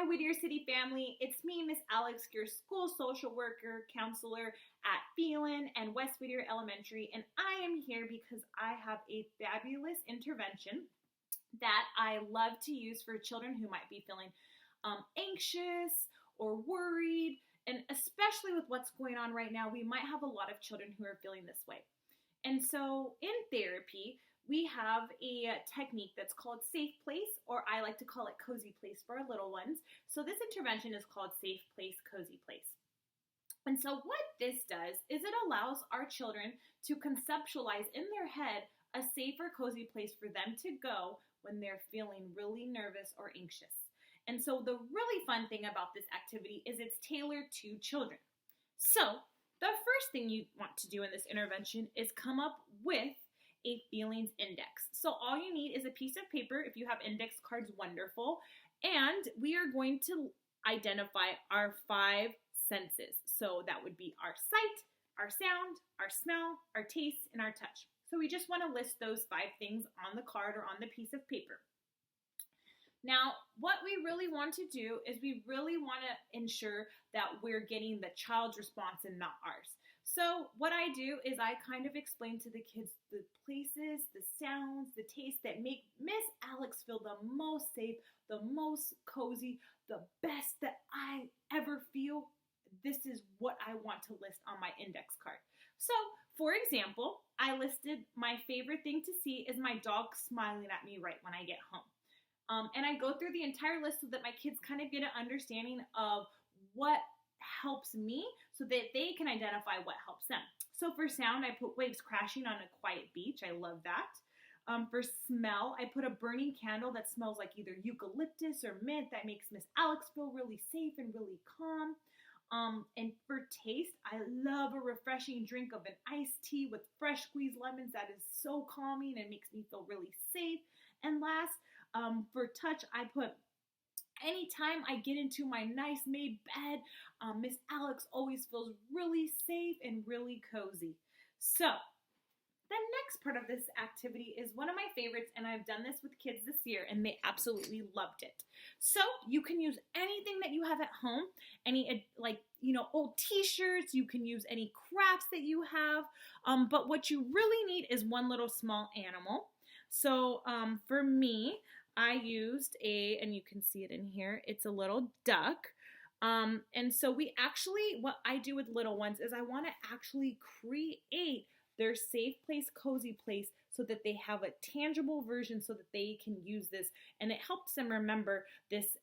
Hi, Whittier City family. It's me, Miss Alex, your school social worker, counselor at Phelan and West Whittier Elementary, and I am here because I have a fabulous intervention that I love to use for children who might be feeling anxious or worried, and especially with what's going on right now, we might have a lot of children who are feeling this way. And so in therapy, we have a technique that's called safe place, or I like to call it cozy place for our little ones. So this intervention is called safe place, cozy place. And so what this does is it allows our children to conceptualize in their head a safe or cozy place for them to go when they're feeling really nervous or anxious. And so the really fun thing about this activity is it's tailored to children. So the first thing you want to do in this intervention is come up with a feelings index. So all you need is a piece of paper. If you have index cards, wonderful. And we are going to identify our 5 senses. So that would be our sight, our sound, our smell, our taste, and our touch. So we just want to list those 5 things on the card or on the piece of paper. Now, what we really want to do is we really want to ensure that we're getting the child's response and not ours. So what I do is I kind of explain to the kids the places, the sounds, the tastes that make Miss Alex feel the most safe, the most cozy, the best that I ever feel. This is what I want to list on my index card. So, for example, I listed my favorite thing to see is my dog smiling at me right when I get home. And I go through the entire list so that my kids kind of get an understanding of what helps me so that they can identify what helps them. So for sound, I put waves crashing on a quiet beach. I love that. For smell, I put a burning candle that smells like either eucalyptus or mint that makes Miss Alex feel really safe and really calm. And for taste, I love a refreshing drink of an iced tea with fresh squeezed lemons that is so calming and makes me feel really safe. And last, for touch, I put anytime I get into my nice made bed, Miss Alex always feels really safe and really cozy. So the next part of this activity is one of my favorites, and I've done this with kids this year, and they absolutely loved it. So you can use anything that you have at home, any old t-shirts, you can use any crafts that you have, but what you really need is one little small animal. So for me, I used and you can see it in here, it's a little duck. And so what I do with little ones is I want to actually create their safe place, cozy place, so that they have a tangible version so that they can use this, and it helps them remember this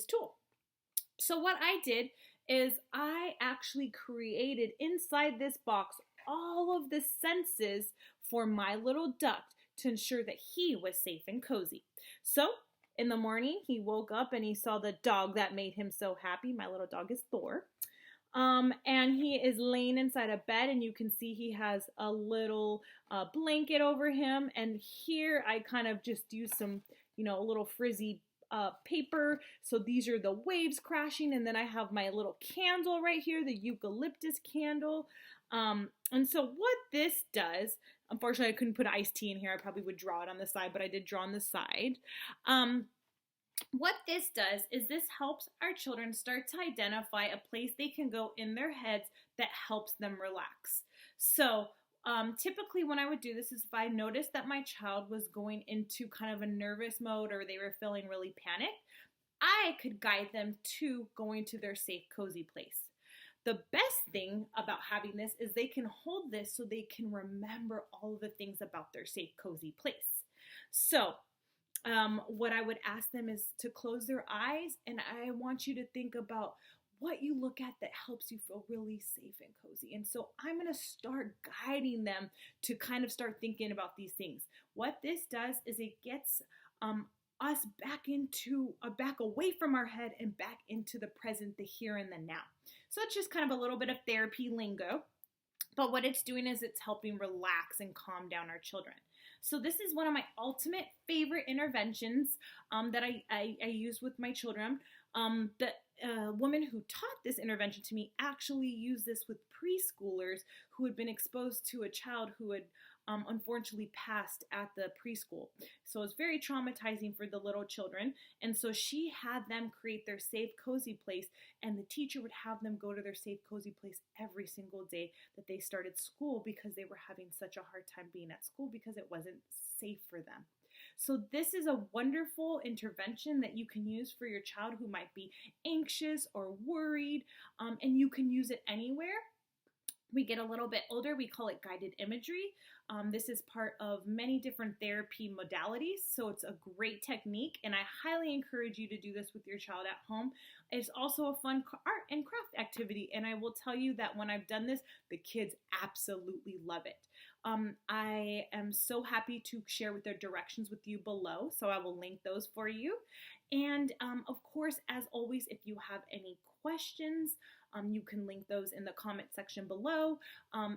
tool. So what I did is I actually created inside this box all of the senses for my little duck to ensure that he was safe and cozy. So in the morning, he woke up and he saw the dog that made him so happy. My little dog is Thor. And he is laying inside a bed, and you can see he has a little blanket over him. And here I kind of just use some, a little frizzy paper. So these are the waves crashing, and then I have my little candle right here, the eucalyptus candle. And so what this does, unfortunately I couldn't put iced tea in here, I probably would draw it on the side, but I did draw on the side. What this does is this helps our children start to identify a place they can go in their heads that helps them relax. So typically when I would do this is if I noticed that my child was going into kind of a nervous mode or they were feeling really panicked, I could guide them to going to their safe, cozy place. The best thing about having this is they can hold this so they can remember all of the things about their safe, cozy place. So what I would ask them is to close their eyes, and I want you to think about what you look at that helps you feel really safe and cozy. And so I'm going to start guiding them to kind of start thinking about these things. What this does is it gets us back away from our head and back into the present, the here and the now. So it's just kind of a little bit of therapy lingo. But what it's doing is it's helping relax and calm down our children. So this is one of my ultimate favorite interventions that I use with my children. The woman who taught this intervention to me actually used this with preschoolers who had been exposed to a child who had unfortunately passed at the preschool. So it's very traumatizing for the little children. And so she had them create their safe, cozy place, and the teacher would have them go to their safe, cozy place every single day that they started school because they were having such a hard time being at school because it wasn't safe for them. So this is a wonderful intervention that you can use for your child who might be anxious or worried, and you can use it anywhere. We get a little bit older, we call it guided imagery. This is part of many different therapy modalities, so it's a great technique, and I highly encourage you to do this with your child at home. It's also a fun art and craft activity, and I will tell you that when I've done this, the kids absolutely love it. I am so happy to share with their directions with you below, so I will link those for you. And of course, as always, if you have any questions, you can link those in the comment section below,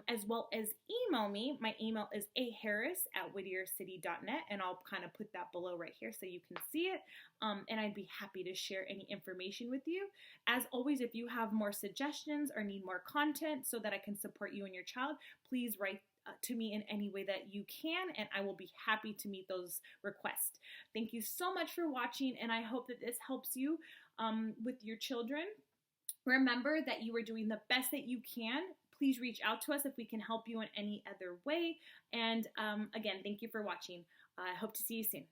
as well as email me. My email is aharris@whittiercity.net, and I'll kind of put that below right here so you can see it, and I'd be happy to share any information with you. As always, if you have more suggestions or need more content so that I can support you and your child, please write to me in any way that you can, and I will be happy to meet those requests. Thank you so much for watching, and I hope that this helps you with your children. Remember that you are doing the best that you can. Please reach out to us if we can help you in any other way. And again, thank you for watching. I hope to see you soon.